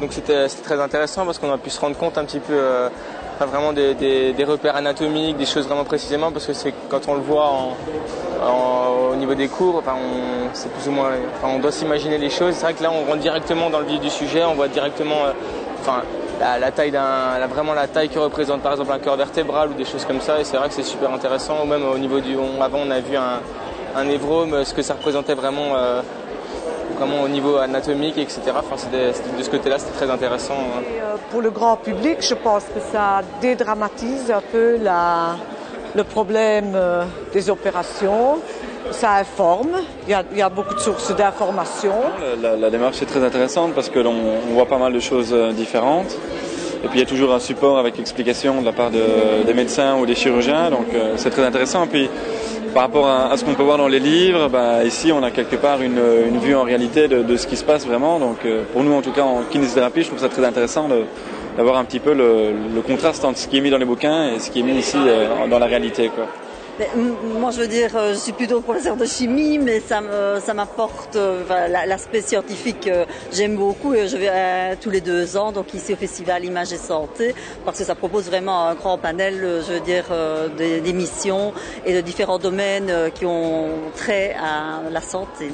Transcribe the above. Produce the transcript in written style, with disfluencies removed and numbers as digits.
Donc c'était très intéressant parce qu'on a pu se rendre compte un petit peu vraiment des repères anatomiques, des choses vraiment précisément, parce que c'est quand on le voit au niveau des cours, c'est plus ou moins, on doit s'imaginer les choses. C'est vrai que là on rentre directement dans le vif du sujet, on voit directement la taille vraiment la taille que représente par exemple un cœur vertébral ou des choses comme ça, et c'est vrai que c'est super intéressant. Ou même au niveau avant on a vu un névrome, ce que ça représentait vraiment au niveau anatomique, etc. De ce côté-là, c'était très intéressant. Et pour le grand public, je pense que ça dédramatise un peu le problème des opérations. Ça informe, il y a beaucoup de sources d'informations. La démarche est très intéressante parce que l'on voit pas mal de choses différentes. Et puis il y a toujours un support avec explication de la part des médecins ou des chirurgiens, donc c'est très intéressant. Puis par rapport à ce qu'on peut voir dans les livres, ici on a quelque part une vue en réalité de ce qui se passe vraiment. Donc pour nous en tout cas en kinésithérapie, je trouve ça très intéressant d'avoir un petit peu le contraste entre ce qui est mis dans les bouquins et ce qui est mis ici dans la réalité, quoi. Moi, je veux dire, je suis plutôt professeur de chimie, mais ça m'apporte l'aspect scientifique. J'aime beaucoup et je vais tous les 2 ans, donc ici au Festival Images et Santé, parce que ça propose vraiment un grand panel, je veux dire, d'émissions et de différents domaines qui ont trait à la santé.